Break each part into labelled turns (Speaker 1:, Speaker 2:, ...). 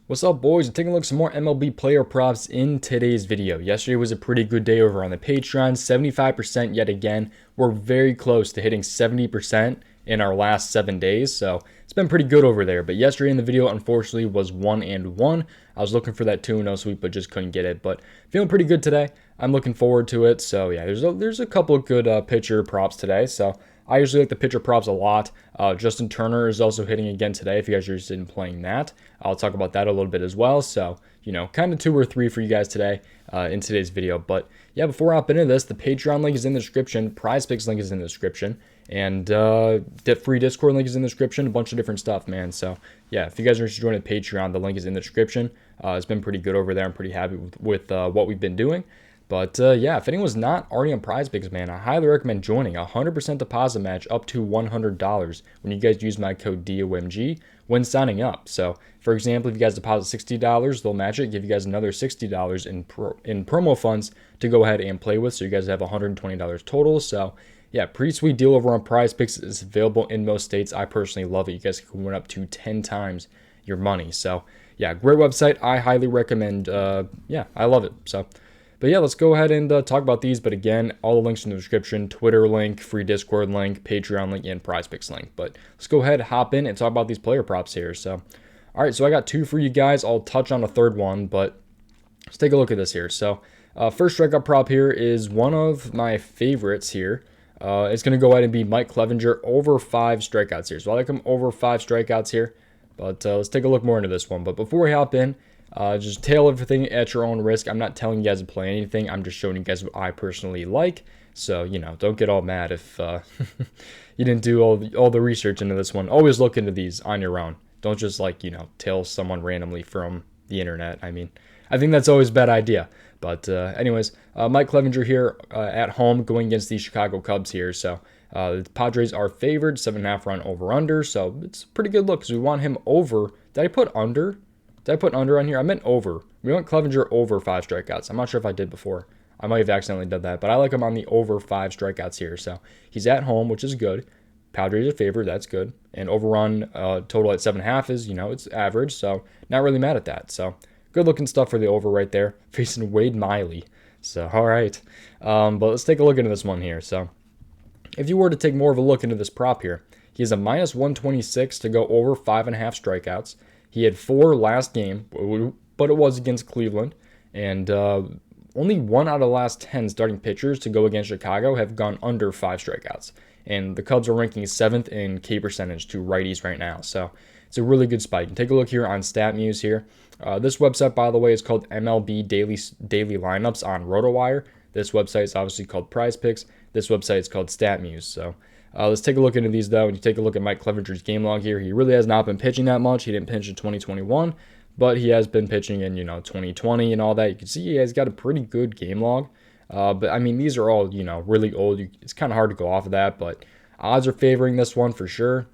Speaker 1: What's up, boys? We're taking a look at some more MLB player props in today's video. Yesterday was a pretty good day over on the Patreon, 75% yet again. We're very close to hitting 70% in our last 7 days, so it's been pretty good over there. But yesterday in the video, unfortunately, was 1-1. I was looking for that 2-0 sweep, but just couldn't get it. But feeling pretty good today. I'm looking forward to it. So yeah, there's a couple of good pitcher props today. So I usually like the pitcher props a lot. Justin Turner is also hitting again today if you guys are interested in playing that. I'll talk about that a little bit as well. So, kind of 2 or 3 for you guys today in today's video. But yeah, before I hop into this, the Patreon link is in the description. PrizePicks link is in the description. And free Discord link is in the description. A bunch of different stuff, man. So yeah, if you guys are interested in joining the Patreon, the link is in the description. It's been pretty good over there. I'm pretty happy with what we've been doing. But yeah, if anyone's not already on PrizePicks, man, I highly recommend joining. 100% deposit match up to $100 when you guys use my code DOMG when signing up. So, for example, if you guys deposit $60, they'll match it, give you guys another $60 in promo funds to go ahead and play with. So you guys have $120 total. So, yeah, pretty sweet deal over on PrizePicks. It's available in most states. I personally love it. You guys can win up to 10 times your money. So, yeah, great website. I highly recommend. Yeah, I love it. So. But yeah, let's go ahead and talk about these. But again, all the links in the description, Twitter link, free Discord link, Patreon link, and PrizePicks link. But let's go ahead, hop in, and talk about these player props here. So, all right, so I got 2 for you guys. I'll touch on a third one, but let's take a look at this here. So, first strikeout prop here is one of my favorites here. It's going to go ahead and be Mike Clevenger over 5 strikeouts here. So I like him over 5 strikeouts here. But let's take a look more into this one. But before we hop in, just tail everything at your own risk. I'm not telling you guys to play anything. I'm just showing you guys what I personally like. So, don't get all mad if you didn't do all the research into this one. Always look into these on your own. Don't just tail someone randomly from the internet. I mean, I think that's always a bad idea. But anyways, Mike Clevenger here at home going against the Chicago Cubs here. So the Padres are favored, 7.5 run over-under. So it's a pretty good look because we want him over. Did I put under? Did I put under on here? I meant over. We want Clevenger over 5 strikeouts. I'm not sure if I did before. I might have accidentally done that, but I like him on the over 5 strikeouts here. So he's at home, which is good. Padres are favored. That's good. And overrun total at 7.5 is, it's average. So not really mad at that. So good looking stuff for the over right there. Facing Wade Miley. So, all right. But let's take a look into this one here. So if you were to take more of a look into this prop here, he has a minus 126 to go over 5.5 strikeouts. He had 4 last game, but it was against Cleveland. And only 1 out of the last 10 starting pitchers to go against Chicago have gone under 5 strikeouts. And the Cubs are ranking 7th in K percentage to righties right now. So it's a really good spike. You can take a look here on Statmuse here. This website, by the way, is called MLB Daily Lineups on Rotowire. This website is obviously called PrizePicks. This website is called Statmuse. So let's take a look into these, though. And you take a look at Mike Clevenger's game log here. He really has not been pitching that much. He didn't pitch in 2021, but he has been pitching in, 2020 and all that. You can see he has got a pretty good game log. But, I mean, these are all, really old. It's kind of hard to go off of that, but odds are favoring this one for sure.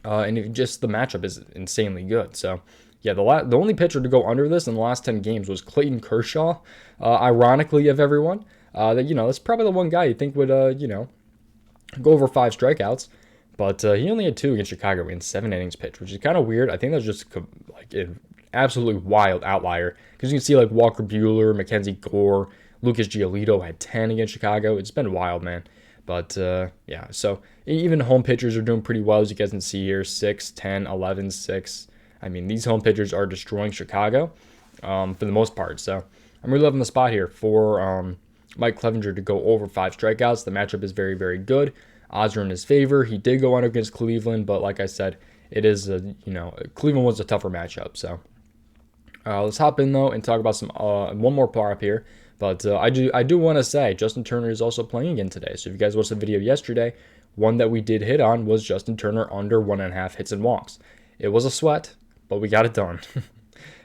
Speaker 1: And just the matchup is insanely good. So, yeah, the only pitcher to go under this in the last 10 games was Clayton Kershaw, ironically of everyone. That's probably the one guy you think would, go over 5 strikeouts, but he only had 2 against Chicago in 7 innings pitched, which is kind of weird. I think that's just like an absolutely wild outlier because you can see like Walker Buehler, Mackenzie Gore, Lucas Giolito had 10 against Chicago. It's been wild, man. But yeah, so even home pitchers are doing pretty well, as you guys can see here, 6, 10, 11, 6. I mean, these home pitchers are destroying Chicago for the most part. So I'm really loving the spot here for Mike Clevenger to go over 5 strikeouts. The matchup is very, very good. Odds are in his favor. He did go under against Cleveland, but like I said, it is Cleveland was a tougher matchup. So let's hop in though and talk about some one more prop here. But I do want to say Justin Turner is also playing again today. So if you guys watched the video yesterday, one that we did hit on was Justin Turner under 1.5 hits and walks. It was a sweat, but we got it done.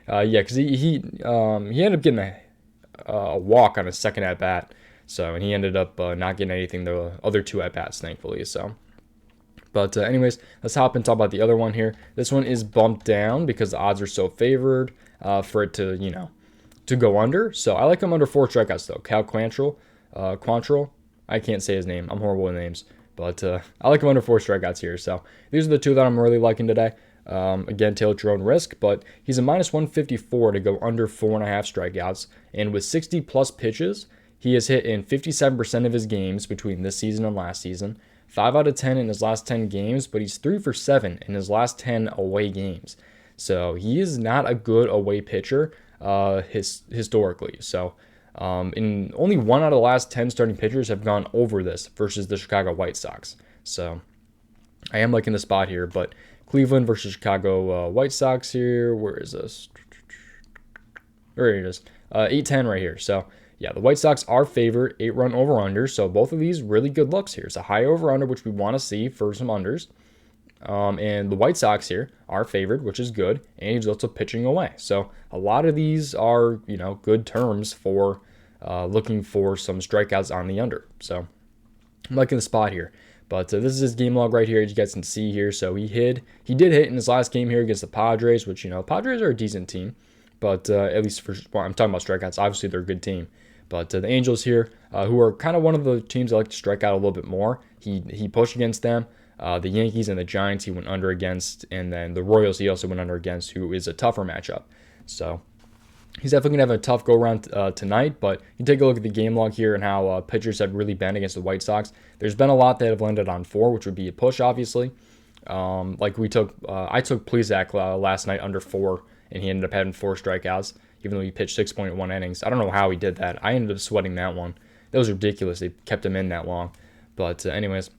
Speaker 1: Yeah, because he ended up getting a walk on his second at bat. So, and he ended up not getting anything the other 2 at bats, thankfully. So, but anyways, let's hop and talk about the other one here. This one is bumped down because the odds are so favored for it to to go under. So I like him under 4 strikeouts though. Quantrill. I can't say his name. I'm horrible with names, but I like him under 4 strikeouts here. So these are the 2 that I'm really liking today. Again, tail at your own risk, but he's a minus 154 to go under 4.5 strikeouts. And with 60 plus pitches, he has hit in 57% of his games between this season and last season. 5 out of 10 in his last 10 games, but he's 3 for 7 in his last 10 away games. So he is not a good away pitcher historically. So in only 1 out of the last 10 starting pitchers have gone over this versus the Chicago White Sox. So I am liking the spot here, but Cleveland versus Chicago White Sox here. Where is this? There it is. 8-10 right here. So yeah, the White Sox are favored, 8-run over-under. So both of these really good looks here. It's a high over-under, which we want to see for some unders. And the White Sox here are favored, which is good. And he's also pitching away. So a lot of these are, good terms for looking for some strikeouts on the under. So I'm liking the spot here. But this is his game log right here, as you guys can see here. So he did hit in his last game here against the Padres, which, Padres are a decent team. But at least I'm talking about strikeouts. Obviously, they're a good team. But the Angels here, who are kind of one of the teams that like to strike out a little bit more, he pushed against them. The Yankees and the Giants he went under against. And then the Royals he also went under against, who is a tougher matchup. So he's definitely going to have a tough go-around tonight, but you take a look at the game log here and how pitchers have really been against the White Sox. There's been a lot that have landed on 4, which would be a push, obviously. I took Plesac last night under 4, and he ended up having 4 strikeouts, even though he pitched 6.1 innings. I don't know how he did that. I ended up sweating that one. That was ridiculous. They kept him in that long. But anyways,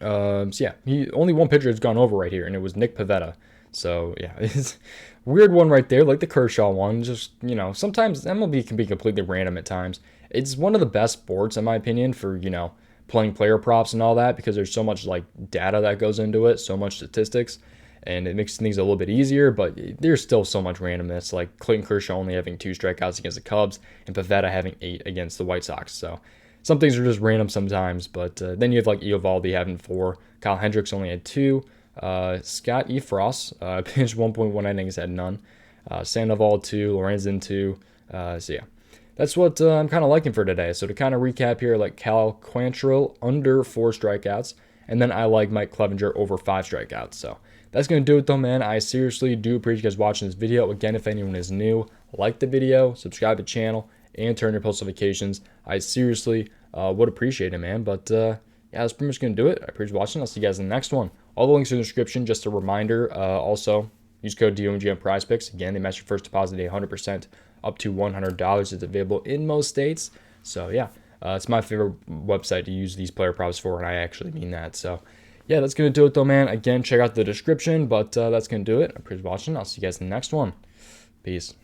Speaker 1: only one pitcher has gone over right here, and it was Nick Pivetta. So, yeah, it's a weird one right there, like the Kershaw one. Just, sometimes MLB can be completely random at times. It's one of the best sports, in my opinion, for, playing player props and all that, because there's so much, data that goes into it, so much statistics, and it makes things a little bit easier, but there's still so much randomness, like Clayton Kershaw only having 2 strikeouts against the Cubs, and Pivetta having 8 against the White Sox. So some things are just random sometimes, but then you have, Eovaldi having 4, Kyle Hendricks only had 2, Scott Efros pitched 1.1 innings, had none. Sandoval 2, Lorenzen 2. So yeah, that's what I'm kind of liking for today. So to kind of recap here, Cal Quantrill under 4 strikeouts, and then I like Mike Clevenger over 5 strikeouts. So that's going to do it though, man. I seriously do appreciate you guys watching this video. Again, if anyone is new, like the video, subscribe to the channel, and turn your post notifications. I seriously would appreciate it, man. But yeah, that's pretty much going to do it. I appreciate you watching. I'll see you guys in the next one. All the links are in the description. Just a reminder, also, use code DOMG on prizepicks. Again, they match your first deposit 100% up to $100. It's available in most states. So, yeah, it's my favorite website to use these player props for, and I actually mean that. So, yeah, that's going to do it, though, man. Again, check out the description, but that's going to do it. I appreciate you watching. I'll see you guys in the next one. Peace.